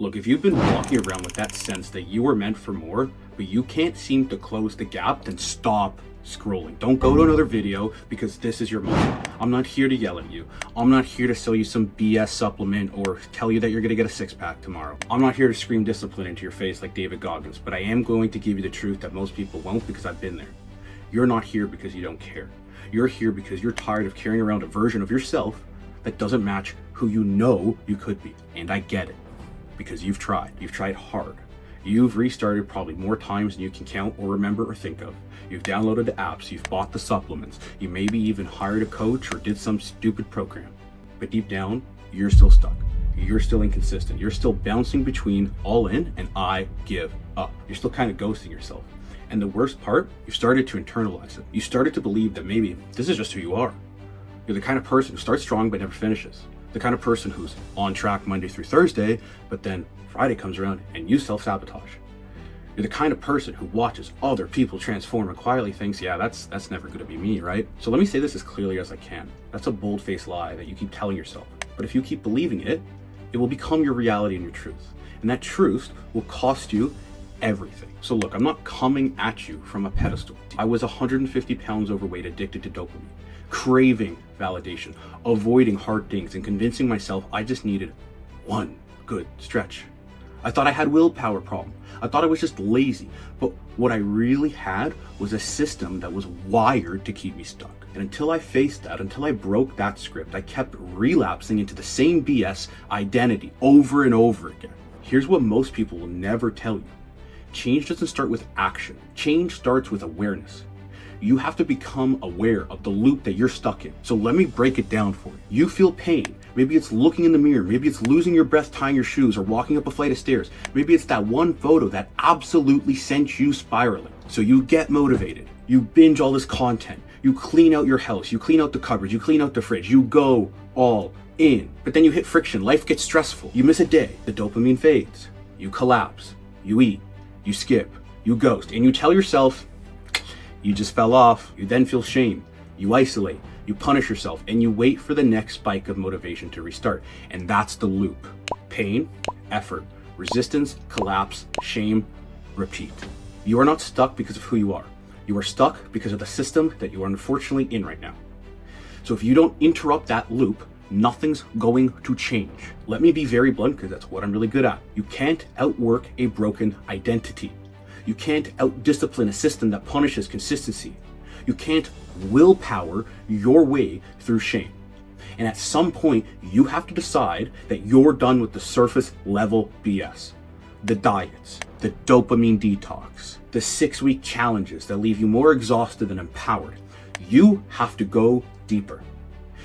Look, if you've been walking around with that sense that you were meant for more, but you can't seem to close the gap, then stop scrolling. Don't go to another video because this is your moment. I'm not here to yell at you. I'm not here to sell you some BS supplement or tell you that you're gonna get a six-pack tomorrow. I'm not here to scream discipline into your face like David Goggins, but I am going to give you the truth that most people won't because I've been there. You're not here because you don't care. You're here because you're tired of carrying around a version of yourself that doesn't match who you know you could be. And I get it. Because you've tried hard. You've restarted probably more times than you can count or remember or think of. You've downloaded the apps, you've bought the supplements, you maybe even hired a coach or did some stupid program. But deep down, you're still stuck. You're still inconsistent. You're still bouncing between all in and I give up. You're still kind of ghosting yourself. And the worst part, you've started to internalize it. You started to believe that maybe this is just who you are. You're the kind of person who starts strong but never finishes. The kind of person who's on track Monday through Thursday, but then Friday comes around and you self-sabotage. You're the kind of person who watches other people transform and quietly thinks, yeah, that's never gonna be me, right? So let me say this as clearly as I can. That's a bold-faced lie that you keep telling yourself. But if you keep believing it, it will become your reality and your truth. And that truth will cost you everything. So look, I'm not coming at you from a pedestal. I was 150 pounds overweight, addicted to dopamine, craving validation, avoiding hard things, and convincing myself I just needed one good stretch. I thought I had willpower problem. I thought I was just lazy. But what I really had was a system that was wired to keep me stuck. And until I faced that, until I broke that script, I kept relapsing into the same BS identity over and over again. Here's what most people will never tell you. Change doesn't start with action. Change starts with awareness. You have to become aware of the loop that you're stuck in. So let me break it down for you. You feel pain. Maybe it's looking in the mirror. Maybe it's losing your breath tying your shoes or walking up a flight of stairs. Maybe it's that one photo that absolutely sent you spiraling. So you get motivated. You binge all this content. You clean out your house. You clean out the cupboards. You clean out the fridge. You go all in. But then you hit friction. Life gets stressful. You miss a day. The dopamine fades. You collapse. You eat. You skip. You ghost. And you tell yourself, you just fell off. You then feel shame. You isolate. You punish yourself. And you wait for the next spike of motivation to restart. And that's the loop. Pain, effort, resistance, collapse, shame, repeat. You are not stuck because of who you are. You are stuck because of the system that you are unfortunately in right now. So if you don't interrupt that loop, nothing's going to change. Let me be very blunt because that's what I'm really good at. You can't outwork a broken identity. You can't out-discipline a system that punishes consistency. You can't willpower your way through shame. And at some point, you have to decide that you're done with the surface level BS. The diets, the dopamine detox, the 6-week challenges that leave you more exhausted than empowered. You have to go deeper.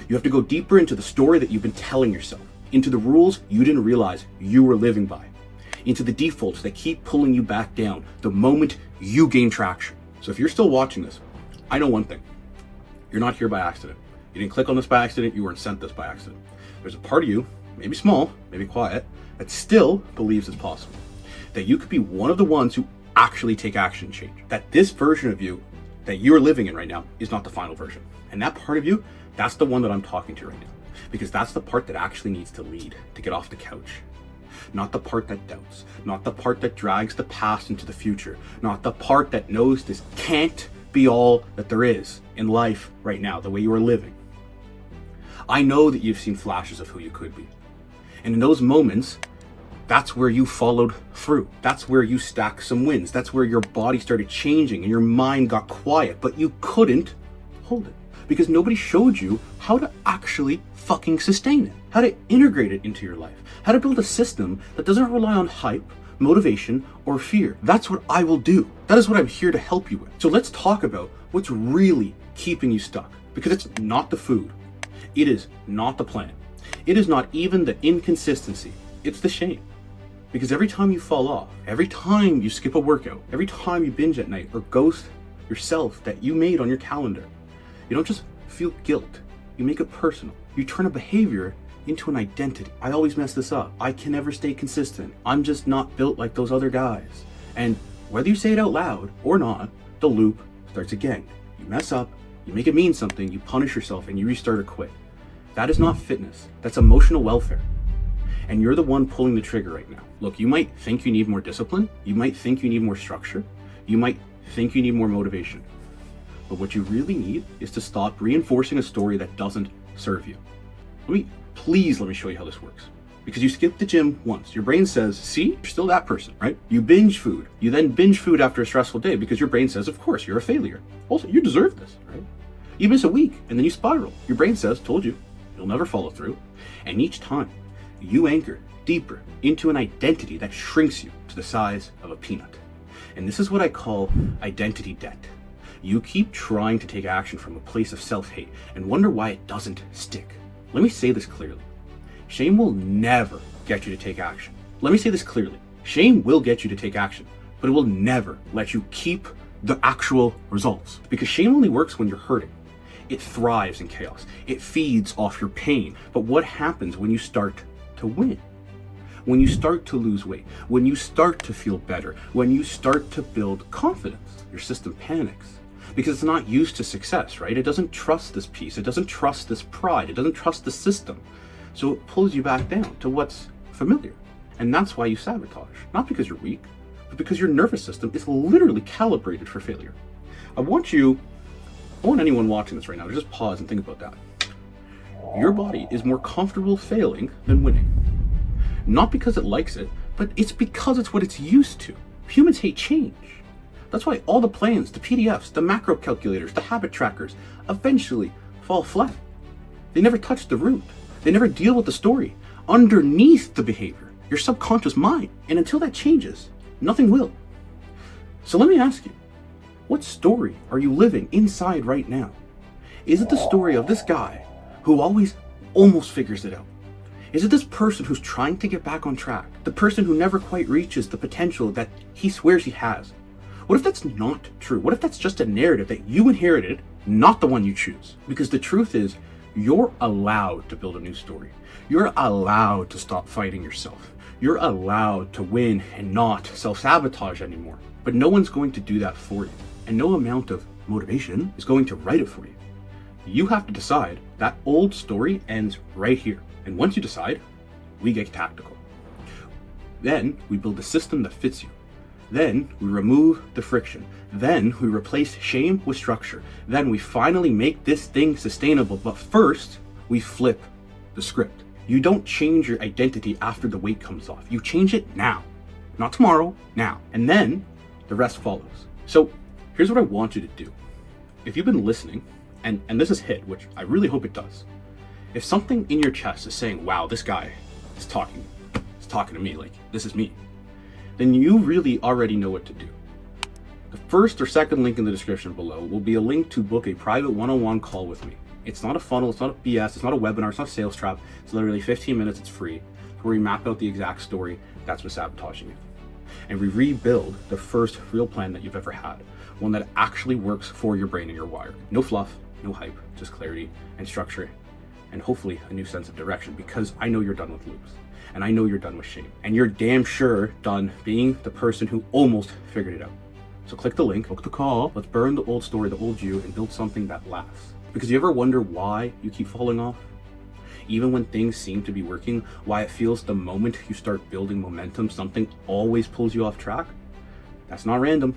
You have to go deeper into the story that you've been telling yourself, into the rules you didn't realize you were living by, into the defaults that keep pulling you back down the moment you gain traction. So if you're still watching this, I know one thing. You're not here by accident. You didn't click on this by accident. You weren't sent this by accident. There's a part of you, maybe small, maybe quiet, that still believes it's possible. That you could be one of the ones who actually take action and change. That this version of you that you're living in right now is not the final version. And that part of you, that's the one that I'm talking to right now. Because that's the part that actually needs to lead, to get off the couch. Not the part that doubts, not the part that drags the past into the future, not the part that knows this can't be all that there is in life right now, the way you are living. I know that you've seen flashes of who you could be. And in those moments, that's where you followed through. That's where you stacked some wins. That's where your body started changing and your mind got quiet, but you couldn't hold it. Because nobody showed you how to actually fucking sustain it, how to integrate it into your life, how to build a system that doesn't rely on hype, motivation, or fear. That's what I will do. That is what I'm here to help you with. So let's talk about what's really keeping you stuck, because it's not the food. It is not the plan. It is not even the inconsistency. It's the shame. Because every time you fall off, every time you skip a workout, every time you binge at night or ghost yourself that you made on your calendar, you don't just feel guilt, you make it personal. You turn a behavior into an identity. I always mess this up. I can never stay consistent. I'm just not built like those other guys. And whether you say it out loud or not, the loop starts again. You mess up, you make it mean something, you punish yourself, and you restart or quit. That is not fitness. That's emotional welfare. And you're the one pulling the trigger right now. Look, you might think you need more discipline. You might think you need more structure. You might think you need more motivation. But what you really need is to stop reinforcing a story that doesn't serve you. Let me show you how this works. Because you skip the gym once. Your brain says, see, you're still that person, right? You binge food. You then binge food after a stressful day because your brain says, of course, you're a failure. Also, you deserve this, right? You miss a week and then you spiral. Your brain says, told you, you'll never follow through. And each time you anchor deeper into an identity that shrinks you to the size of a peanut. And this is what I call identity debt. You keep trying to take action from a place of self-hate and wonder why it doesn't stick. Let me say this clearly. Shame will never get you to take action. Let me say this clearly. Shame will get you to take action, but it will never let you keep the actual results. Because shame only works when you're hurting. It thrives in chaos. It feeds off your pain. But what happens when you start to win? When you start to lose weight, when you start to feel better, when you start to build confidence, your system panics. Because it's not used to success, right? It doesn't trust this peace. It doesn't trust this pride. It doesn't trust the system. So it pulls you back down to what's familiar. And that's why you sabotage. Not because you're weak, but because your nervous system is literally calibrated for failure. I want anyone watching this right now to just pause and think about that. Your body is more comfortable failing than winning. Not because it likes it, but it's because it's what it's used to. Humans hate change. That's why all the plans, the PDFs, the macro calculators, the habit trackers eventually fall flat. They never touch the root. They never deal with the story underneath the behavior, your subconscious mind. And until that changes, nothing will. So let me ask you, what story are you living inside right now? Is it the story of this guy who always almost figures it out? Is it this person who's trying to get back on track? The person who never quite reaches the potential that he swears he has? What if that's not true? What if that's just a narrative that you inherited, not the one you choose? Because the truth is, you're allowed to build a new story. You're allowed to stop fighting yourself. You're allowed to win and not self-sabotage anymore. But no one's going to do that for you. And no amount of motivation is going to write it for you. You have to decide that old story ends right here. And once you decide, we get tactical. Then we build a system that fits you. Then we remove the friction. Then we replace shame with structure. Then we finally make this thing sustainable. But first, we flip the script. You don't change your identity after the weight comes off. You change it now. Not tomorrow, now. And then the rest follows. So here's what I want you to do. If you've been listening, and this has hit, which I really hope it does. If something in your chest is saying, wow, this guy is talking to me, like this is me, then you really already know what to do. The first or second link in the description below will be a link to book a private one-on-one call with me. It's not a funnel, it's not a BS, it's not a webinar, it's not a sales trap. It's literally 15 minutes, it's free, where we map out the exact story that's been sabotaging you. And we rebuild the first real plan that you've ever had, one that actually works for your brain and your wire. No fluff, no hype, just clarity and structure, and hopefully a new sense of direction, because I know you're done with loops. And I know you're done with shame. And you're damn sure done being the person who almost figured it out. So click the link, book the call, let's burn the old story, the old you, and build something that lasts. Because you ever wonder why you keep falling off? Even when things seem to be working, why it feels the moment you start building momentum, something always pulls you off track? That's not random.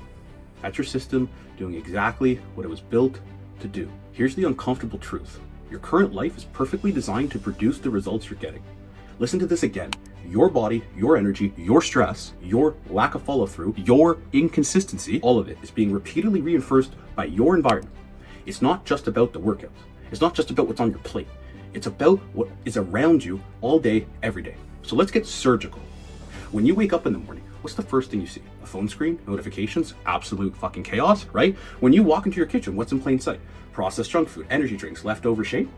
That's your system doing exactly what it was built to do. Here's the uncomfortable truth. Your current life is perfectly designed to produce the results you're getting. Listen to this again. Your body, your energy, your stress, your lack of follow-through, your inconsistency, all of it is being repeatedly reinforced by your environment. It's not just about the workouts. It's not just about what's on your plate. It's about what is around you all day, every day. So let's get surgical. When you wake up in the morning, what's the first thing you see? A phone screen, notifications, absolute fucking chaos, right? When you walk into your kitchen, what's in plain sight? Processed junk food, energy drinks, leftover shame.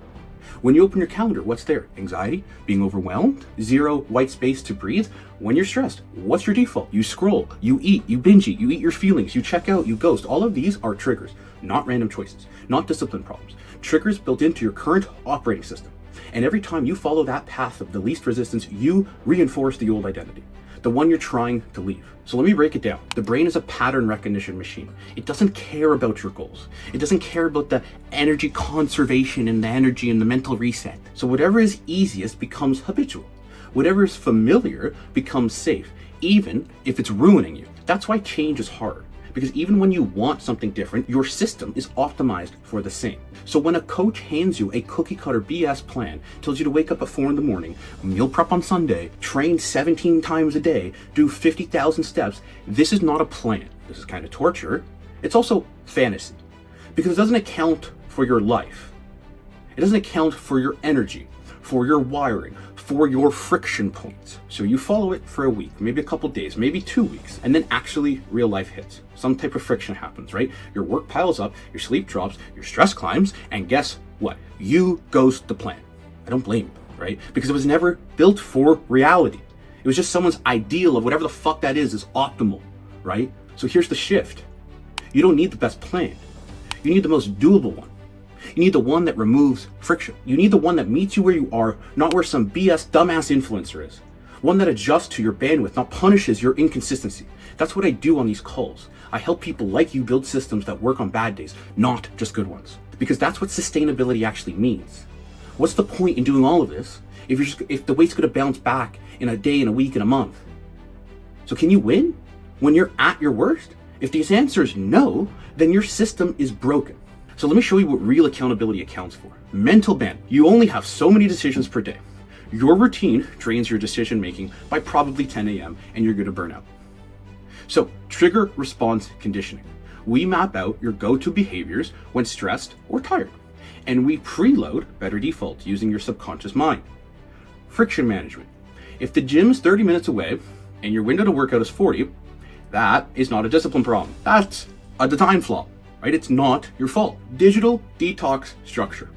When you open your calendar, what's there? Anxiety, being overwhelmed, zero white space to breathe. When you're stressed, what's your default? You scroll, you eat, you binge eat, you eat your feelings, you check out, you ghost. All of these are triggers, not random choices, not discipline problems. Triggers built into your current operating system. And every time you follow that path of the least resistance, you reinforce the old identity, the one you're trying to leave. So let me break it down. The brain is a pattern recognition machine. It doesn't care about your goals. It doesn't care about the energy conservation and the energy and the mental reset. So whatever is easiest becomes habitual. Whatever is familiar becomes safe, even if it's ruining you. That's why change is hard. Because even when you want something different, your system is optimized for the same. So when a coach hands you a cookie cutter BS plan, tells you to wake up at 4 a.m, meal prep on Sunday, train 17 times a day, do 50,000 steps, this is not a plan. This is kind of torture. It's also fantasy. Because it doesn't account for your life. It doesn't account for your energy, for your wiring, for your friction points. So you follow it for a week, maybe a couple days, maybe 2 weeks, and then actually real life hits. Some type of friction happens, right? Your work piles up, your sleep drops, your stress climbs, and guess what? You ghost the plan. I don't blame you, right? Because it was never built for reality. It was just someone's ideal of whatever the fuck that is optimal, right? So here's the shift. You don't need the best plan. You need the most doable one. You need the one that removes friction. You need the one that meets you where you are, not where some BS dumbass influencer is. One that adjusts to your bandwidth, not punishes your inconsistency. That's what I do on these calls. I help people like you build systems that work on bad days, not just good ones. Because that's what sustainability actually means. What's the point in doing all of this if the weight's gonna bounce back in a day, in a week, in a month? So can you win when you're at your worst? If the answer is no, then your system is broken. So let me show you what real accountability accounts for. Mental bandwidth. You only have so many decisions per day. Your routine drains your decision making by probably 10 a.m. and you're going to burn out. So trigger response conditioning. We map out your go-to behaviors when stressed or tired, and we preload better defaults using your subconscious mind. Friction management. If the gym is 30 minutes away and your window to workout is 40, that is not a discipline problem. That's a design flaw. Right? It's not your fault. Digital detox structure.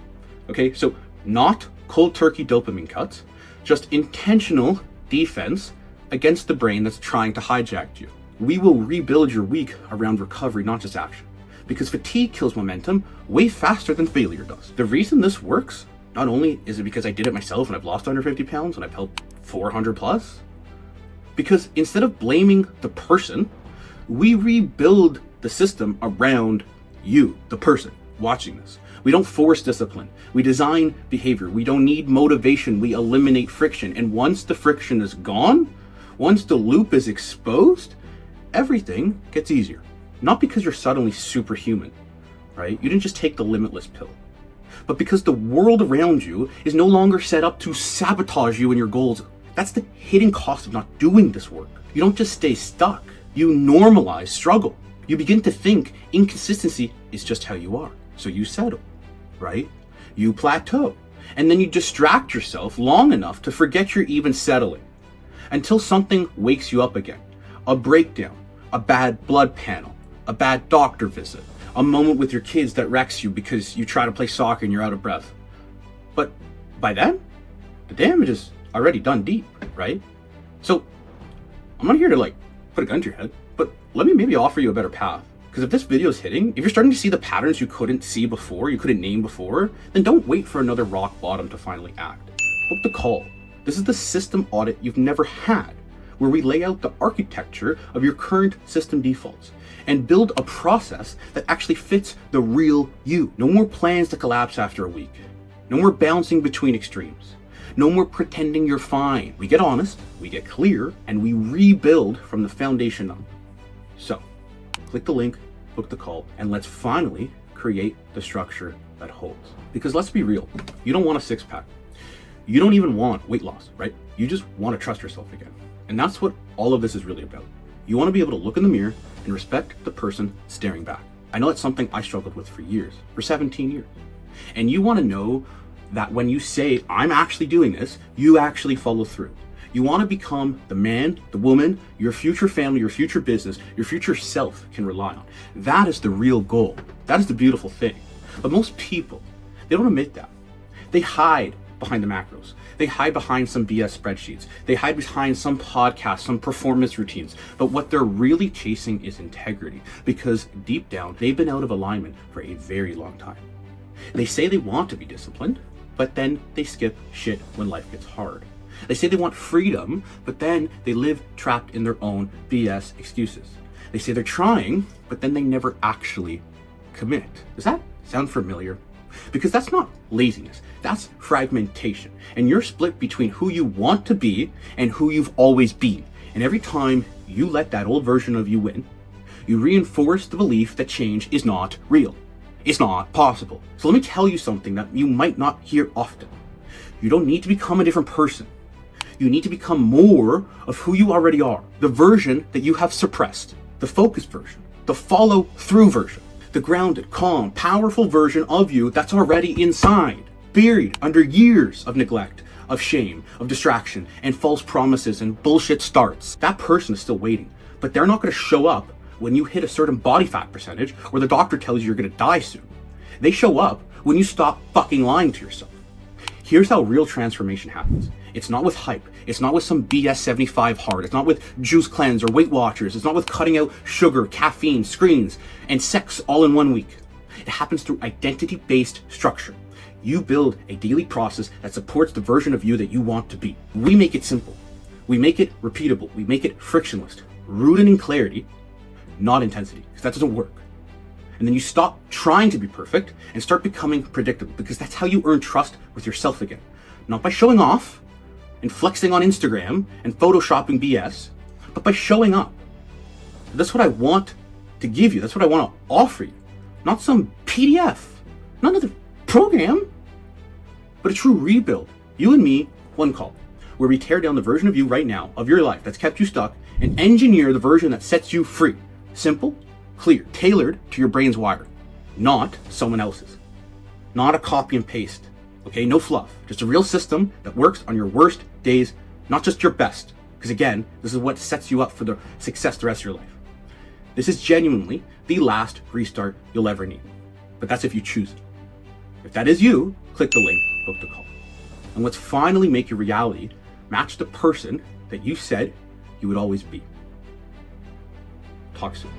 Okay, so not cold turkey dopamine cuts, just intentional defense against the brain that's trying to hijack you. We will rebuild your week around recovery, not just action. Because fatigue kills momentum way faster than failure does. The reason this works, not only is it because I did it myself and I've lost under 50 pounds and I've helped 400 plus, because instead of blaming the person, we rebuild the system around you, the person watching this. We don't force discipline. We design behavior. We don't need motivation. We eliminate friction. And once the friction is gone, once the loop is exposed, everything gets easier. Not because you're suddenly superhuman, right? You didn't just take the limitless pill, but because the world around you is no longer set up to sabotage you and your goals. That's the hidden cost of not doing this work. You don't just stay stuck. You normalize struggle. You begin to think inconsistency is just how you are. So you settle, right? You plateau. And then you distract yourself long enough to forget you're even settling. Until something wakes you up again. A breakdown, a bad blood panel, a bad doctor visit, a moment with your kids that wrecks you because you try to play soccer and you're out of breath. But by then, the damage is already done deep, right? So I'm not here to put a gun to your head, but let me maybe offer you a better path. Because if this video is hitting, if you're starting to see the patterns you couldn't see before, you couldn't name before, then don't wait for another rock bottom to finally act. Book the call. This is the system audit you've never had, where we lay out the architecture of your current system defaults and build a process that actually fits the real you. No more plans to collapse after a week. No more bouncing between extremes. No more pretending you're fine. We get honest, we get clear, and we rebuild from the foundation up. So, click the link, book the call, and let's finally create the structure that holds. Because let's be real, you don't want a six-pack. You don't even want weight loss, right? You just want to trust yourself again. And that's what all of this is really about. You want to be able to look in the mirror and respect the person staring back. I know it's something I struggled with for years, for 17 years. And you want to know that when you say, I'm actually doing this, you actually follow through. You want to become the man, the woman, your future family, your future business, your future self can rely on. That is the real goal. That is the beautiful thing. But most people, they don't admit that. They hide behind the macros. They hide behind some BS spreadsheets. They hide behind some podcasts, some performance routines. But what they're really chasing is integrity, because deep down, they've been out of alignment for a very long time. They say they want to be disciplined, but then they skip shit when life gets hard. They say they want freedom, but then they live trapped in their own BS excuses. They say they're trying, but then they never actually commit. Does that sound familiar? Because that's not laziness, that's fragmentation. And you're split between who you want to be and who you've always been. And every time you let that old version of you win, you reinforce the belief that change is not real. It's not possible. So let me tell you something that you might not hear often. You don't need to become a different person. You need to become more of who you already are. The version that you have suppressed. The focused version. The follow-through version. The grounded, calm, powerful version of you that's already inside. Buried under years of neglect, of shame, of distraction, and false promises and bullshit starts. That person is still waiting, but they're not going to show up when you hit a certain body fat percentage or the doctor tells you you're going to die soon. They show up when you stop fucking lying to yourself. Here's how real transformation happens. It's not with hype. It's not with some BS 75 hard. It's not with juice cleanse or Weight Watchers. It's not with cutting out sugar, caffeine, screens, and sex all in 1 week. It happens through identity-based structure. You build a daily process that supports the version of you that you want to be. We make it simple. We make it repeatable. We make it frictionless, rooted in clarity, not intensity, because that doesn't work. And then you stop trying to be perfect and start becoming predictable, because that's how you earn trust with yourself again. Not by showing off and flexing on Instagram and photoshopping BS, but by showing up. That's what I want to give you. That's what I want to offer you. Not some PDF, not another program, but a true rebuild. You and me, one call, where we tear down the version of you right now, of your life that's kept you stuck, and engineer the version that sets you free. Simple, clear, tailored to your brain's wiring, not someone else's. Not a copy and paste. Okay, no fluff. Just a real system that works on your worst days, not just your best. Because again, this is what sets you up for the success the rest of your life. This is genuinely the last restart you'll ever need. But that's if you choose it. If that is you, click the link, book the call. And let's finally make your reality match the person that you said you would always be. Talk soon.